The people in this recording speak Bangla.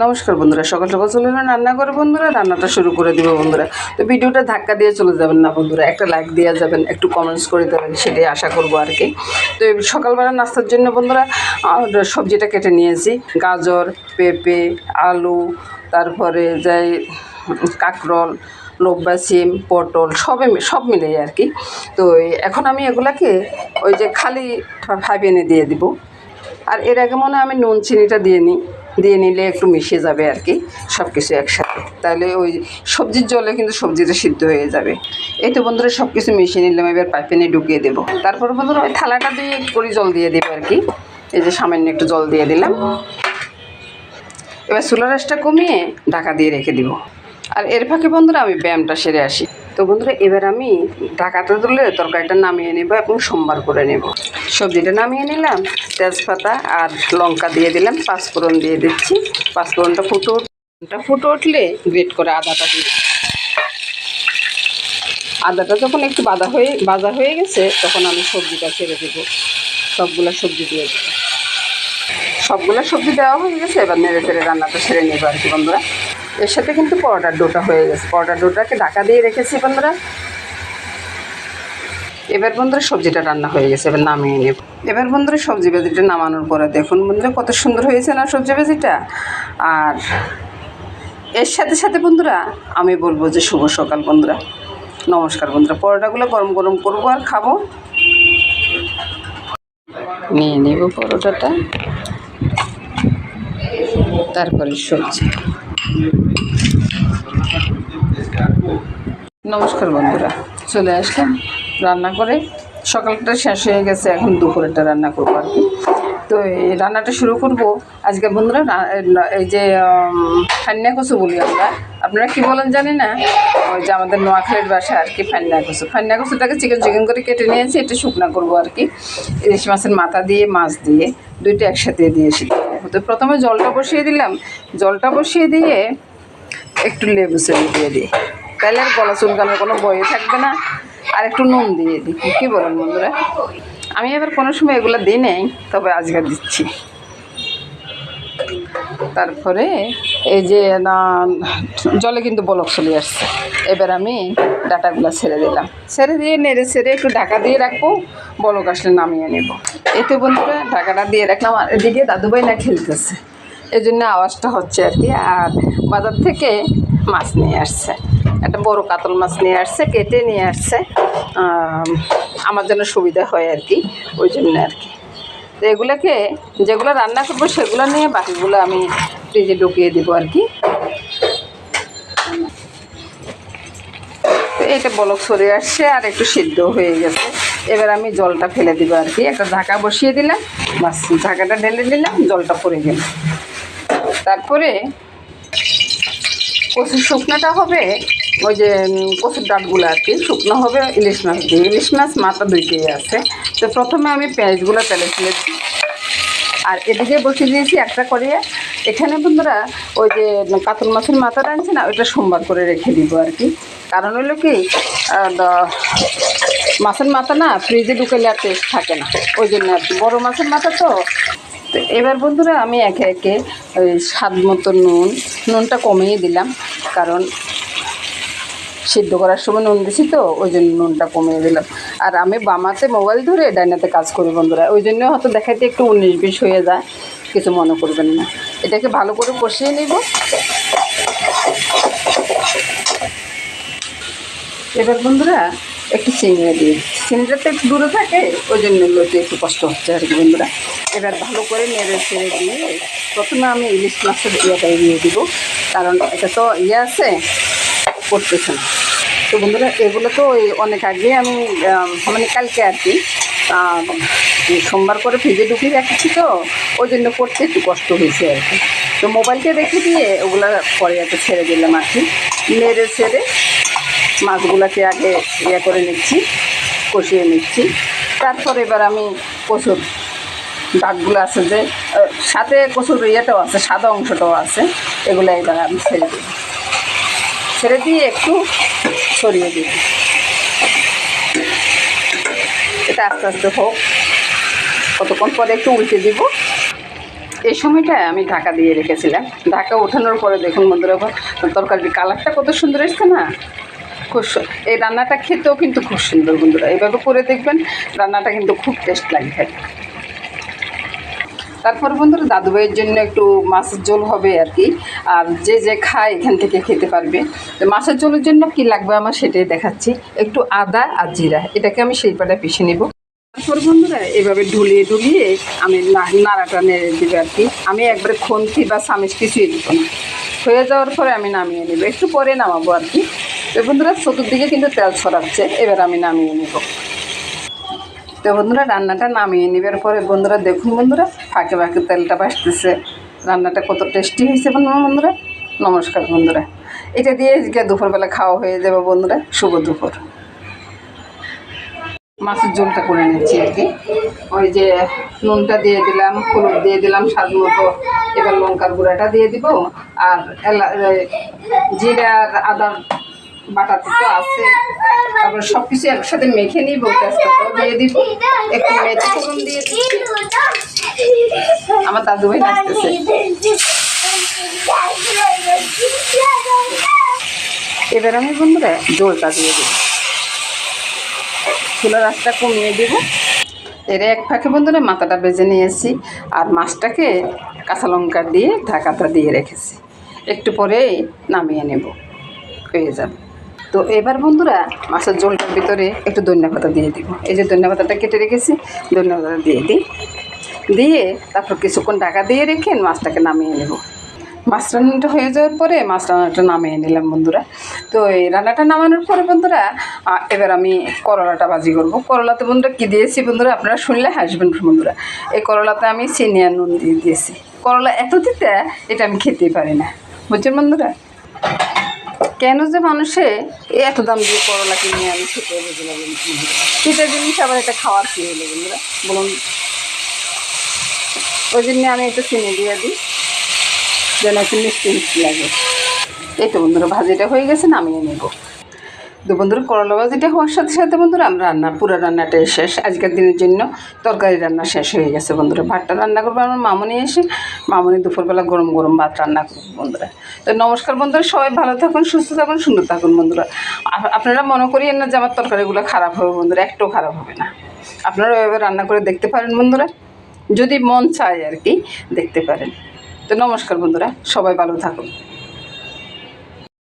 নমস্কার বন্ধুরা, সকাল সকাল চলে এলাম রান্না করে বন্ধুরা। রান্নাটা শুরু করে দিব বন্ধুরা। তো ভিডিওটা ধাক্কা দিয়ে চলে যাবেন না বন্ধুরা, একটা লাইক দিয়ে যাবেন, একটু কমেন্টস করে দেবেন, সেটাই আশা করবো আর কি। তো সকালবেলা নাস্তার জন্য বন্ধুরা সবজিটা কেটে নিয়েছি। গাজর, পেঁপে, আলু, তারপরে যাই কাঁকরোল, লব্বা সিম, পটল সব মিলেই আর কি। তো এখন আমি এগুলাকে ওই যে খালি ভাই এনে দিয়ে দিব। আর এর আগে মনে হয় আমি নুন চিনিটা দিয়ে নিলে একটু মিশে যাবে আর কি, সব কিছু একসাথে। তাহলে ওই সবজির জলে কিন্তু সবজিটা সিদ্ধ হয়ে যাবে। এই তো বন্ধুরা সব কিছু মিশিয়ে নিলাম, এবার পাইপেনে ঢুকিয়ে দেবো। তারপর বন্ধুরা ওই থালাটা দিয়ে একটু করে জল দিয়ে দেবো আর কি। এই যে সামান্য একটু জল দিয়ে দিলাম। এবার চুলার আঁচটা কমিয়ে ঢাকা দিয়ে রেখে দিব। আর এর ফাঁকে বন্ধুরা আমি ব্যায়ামটা সেরে আসি। তো বন্ধুরা এবার আমি ঢাকাটা তুলে তরকারিটা নামিয়ে নেব এবং সোমবার করে নেব। সবজিটা নামিয়ে নিলাম, তেজপাতা আর লঙ্কা দিয়ে দিলাম, পাঁচফোড়ন দিয়ে দিচ্ছি। পাঁচফোড়নটা ফুটে উঠলে গ্রেট করে আদাটা দিয়ে, আদাটা যখন একটু ভাজা হয়ে গেছে তখন আমি সবজিটা ছেড়ে দেবো। সবগুলো সবজি দিয়ে দেবো। সবগুলো সবজি দেওয়া হয়ে গেছে, এবার নেড়ে চেড়ে রান্নাটা সেরে নেবো আর কি বন্ধুরা। এর সাথে কিন্তু পরোটার ডোটা হয়ে গেছে, পরোটার ডোটাকে ঢাকা দিয়ে রেখেছি বন্ধুরা। এবার বন্ধুরা সবজিটা রান্না হয়ে গেছে, এবার নামিয়ে নেব। এবার বন্ধুরা সবজি ভাজিটা নামানোর পরে দেখুন বন্ধুরা কত সুন্দর হয়েছে না সবজি ভাজিটা। আর এর সাথে সাথে বন্ধুরা আমি বলবো যে শুভ সকাল বন্ধুরা, নমস্কার বন্ধুরা। পরোটাগুলো গরম গরম করবো আর খাবো। নিয়ে নেব পরোটাটা, তারপরে সবজি। নমস্কার বন্ধুরা, চলে আসলাম রান্না করে। সকালটা শেষ হয়ে গেছে, এখন দুপুরেরটা রান্না করবো আর কি। তো এই রান্নাটা শুরু করব আজকে বন্ধুরা। এই যে ফান্না কচু বলি আমরা, আপনারা কি বলেন জানি না। ওই যে আমাদের নোয়াখালীর বাসা আর কি, ফান্না কচুটাকে চিকেন করে কেটে নিয়েছি, এটা শুকনা করবো আর কি। ইলিশ মাছের মাথা দিয়ে মাছ দিয়ে দুইটা একসাথে দিয়েছি। তো প্রথমে জলটা বসিয়ে দিলাম, জলটা বসিয়ে দিয়ে একটু লেবু চেপে দিয়ে দিই, তাহলে আর গলা চুলকানোর কোনো বয়ে থাকবে না। আর একটু নুন দিয়ে দিই, কী বলেন বন্ধুরা। আমি এবার কোনো সময় এগুলো দিই নেই, তবে আজকে দিচ্ছি। তারপরে এই যে না জলে কিন্তু বলক চলে আসছে, এবার আমি ডাটাগুলো ছেড়ে দিলাম, ছেড়ে দিয়ে নেড়ে ছেড়ে একটু ঢাকা দিয়ে রাখবো, বলক আসলে নামিয়ে নেব। এই তো বন্ধুরা ঢাকাটা দিয়ে রাখলাম। আর এদিকে দাদুভাই না খেলতেছে, এই জন্য আওয়াজটা হচ্ছে আর কি। আর বাজার থেকে মাছ নিয়ে আসছে, একটা বড় কাতল মাছ নিয়ে আসছে, কেটে নিয়ে আসছে আমার জন্য সুবিধা হয় আর কি, ওই জন্য আর কি। তো এগুলোকে যেগুলো রান্না করবো সেগুলো নিয়ে বাকিগুলো আমি ফ্রিজে ঢুকিয়ে দেবো আর কি। তো এটা বলক সরে আসছে আর একটু সিদ্ধ হয়ে গেছে, এবার আমি জলটা ফেলে দেবো আর কি। একটা ঢাকা বসিয়ে দিলাম, বাস ঢাকাটা ঢেলে দিলাম, জলটা পড়ে গেল। তারপরে কচুর শুকনোটা হবে, ওই যে কচুর ডাঁটগুলো আর কি শুকনো হবে ইলিশ মাছ দিয়ে। ইলিশ মাছ মাথা দুইটাই আছে। তো প্রথমে আমি পেঁয়াজগুলো তেলে ফেলেছি, আর এদিকে বসিয়ে দিয়েছি একটা করে। এখানে বন্ধুরা ওই যে কাতল মাছের মাথাটা আনছে না, ওইটা সোমবার করে রেখে দিব আর কি। কারণ হলো কি মাছের মাথা না ফ্রিজে ঢুকালে আর টেস্ট থাকে না, ওই জন্য আর কি। বড়ো মাছের মাথা তো। তো এবার বন্ধুরা আমি একে একে ওই স্বাদ মতো নুনটা কমিয়ে দিলাম, কারণ সিদ্ধ করার সময় নুন দিছি তো, ওই জন্য নুনটা কমিয়ে দিলাম। আর আমি বামাতে মোবাইল ধরে ডাইনাতে কাজ করি বন্ধুরা, ওই জন্য হয়তো দেখাইতে একটু 19-20 হয়ে যায়, কিছু মনে করবেন না। এটাকে ভালো করে কষিয়ে নিব। এবার বন্ধুরা একটু চিংড়ি দিয়ে, চিংড়িটা একটু দূরে থাকে, ওই জন্য একটু কষ্ট হচ্ছে আর কি বন্ধুরা। এবার ভালো করে নেড়ে ছেড়ে দিয়ে প্রথমে আমি ইলিশ মাছের ইয়েটাই দিয়ে দিব, কারণ এটা তো আছে করতেছে না। তো বন্ধুরা এগুলো তো ওই অনেক আগে আমি মানে কালকে আর কি সোমবার করে ফ্রিজে ঢুকিয়ে রাখছি, তো ওই জন্য করতে একটু কষ্ট হয়েছে আর কি। তো মোবাইলকে রেখে দিয়ে ওগুলো পরে একটা ছেড়ে দিলাম আর কি। নেড়ে ছেড়ে মাছগুলোকে আগে ইয়ে করে নিচ্ছি, কষিয়ে নিচ্ছি। তারপর এবার আমি কচুর ডাকগুলো আছে যে সাথে কচুর ইয়েটাও আছে, সাদা অংশটাও আছে, এগুলো এবার আমি ছেড়ে দিয়ে একটু ছড়িয়ে দিই। এটা আস্তে আস্তে হোক, কতক্ষণ পরে একটু উল্টে দিব। এই সময়টা আমি ঢাকা দিয়ে রেখেছিলাম। ঢাকা ওঠানোর পরে দেখুন বন্ধুরা, তরকারির কালারটা কত সুন্দর এসছে না। খুব এই রান্নাটা খেতেও কিন্তু খুব সুন্দর বন্ধুরা, এইভাবে করে দেখবেন, রান্নাটা কিন্তু খুব টেস্ট লাগে খাই। তারপর বন্ধুরা দাদুভাইয়ের জন্য একটু মাছের ঝোল হবে আর কি, আর যে যে খায় এখান থেকে খেতে পারবে। তো মাছের ঝোলের জন্য কি লাগবে আমার সেটাই দেখাচ্ছি। একটু আদা আর জিরা, এটাকে আমি শিলপাটা পিষে নেব। তারপর বন্ধুরা এভাবে ঢুলিয়ে আমি নাড়াটা নেড়ে দেবে আর কি। আমি একবারে খুন্তি বা চামিচ কিছুই দিব না। হয়ে যাওয়ার পরে আমি নামিয়ে নেব, একটু পরে নামাবো আর কি। তো বন্ধুরা চতুর্দিকে কিন্তু তেল ছড়াচ্ছে, এবার আমি নামিয়ে নেব। তো বন্ধুরা রান্নাটা নামিয়ে নেবার পরে বন্ধুরা দেখুন বন্ধুরা, ফাঁকে ফাঁকে তেলটা ভাসতেছে। রান্নাটা কত টেস্টি হয়েছে বন্ধুরা। নমস্কার বন্ধুরা, এটা দিয়ে দুপুরবেলা খাওয়া হয়ে যাবে বন্ধুরা। শুভ দুপুর। মাছের ঝোলটা করে নিচ্ছি আর কি। ওই যে নুনটা দিয়ে দিলাম, হলুদ দিয়ে দিলাম স্বাদ মতো, এবার লঙ্কার গুঁড়াটা দিয়ে দিব, আর জিরা আর আদার বাটাতে তো আছে। তারপর সব কিছু একসাথে মেখে নিব, তেজপাতাও দিয়ে দিব, একটু মেথি ফোড়ন দিয়ে দিচ্ছি। আমার দাদুভাই নাচতেছে। এবার আমি বন্ধুরা ঝোলটা দিয়ে দেব, চুলার আঁচটা কমিয়ে দেব। এর এক ফাঁকে বন্ধুরা মাথাটা বেজে নিয়েছি, আর মাছটাকে কাঁচা লঙ্কা দিয়ে ঢাকাটা দিয়ে রেখেছি। একটু পরে নামিয়ে নেব, হয়ে যাবে। তো এবার বন্ধুরা মাছের ঝোলটার ভিতরে একটু ধনিয়া পাতা দিয়ে দিব। এই যে ধনিয়া পাতাটা কেটে রেখেছি, ধনিয়া পাতা দিয়ে তারপর কিছুক্ষণ ঢাকা দিয়ে রেখে মাছটাকে নামিয়ে নেব। মাছ রান্নাটা হয়ে যাওয়ার পরে মাছ রান্নাটা নামিয়ে নিলাম বন্ধুরা। তো এই রান্নাটা নামানোর পরে বন্ধুরা এবার আমি করলাটা ভাজি করব। করলাতে বন্ধুরা কী দিয়েছি বন্ধুরা, আপনারা শুনলে হাসবেন বন্ধুরা। এই করলাতে আমি চিনি আর নুন দিয়ে দিয়েছি। করলা এত দিতে এটা আমি খেতেই পারি না, বুঝছেন বন্ধুরা। কেন যে মানুষে এত দাম দিয়ে করলা কিনে আমি খেতে বুঝলাম। শীতের জিনিস আবার এটা খাওয়ার কী হলো বন্ধুরা বলুন। ওই জন্য আমি একটু চিনি দিয়ে দিই, যেন একটু মিষ্টি মিষ্টি লাগে। এই তো বন্ধুরা ভাজিটা হয়ে গেছে, নামিয়ে নেব। তো বন্ধুরা করলা ভাজিটা হওয়ার সাথে সাথে বন্ধুরা আমরা পুরো রান্নাটাই শেষ। আজকের দিনের জন্য তরকারি রান্না শেষ হয়ে গেছে বন্ধুরা। ভাতটা রান্না করবো আমার মামনি এসে, মামনি দুপুরবেলা গরম গরম ভাত রান্না করবো বন্ধুরা। তো নমস্কার বন্ধুরা, সবাই ভালো থাকুন, সুস্থ থাকুন, সুন্দর থাকুন বন্ধুরা। আপনারা মনে করিয়েন না যে আমার তরকারিগুলো খারাপ হবে বন্ধুরা, একটাও খারাপ হবে না। আপনারা এভাবে রান্না করে দেখতে পারেন বন্ধুরা, যদি মন চায় আর কি দেখতে পারেন। তো নমস্কার বন্ধুরা, সবাই ভালো থাকুন।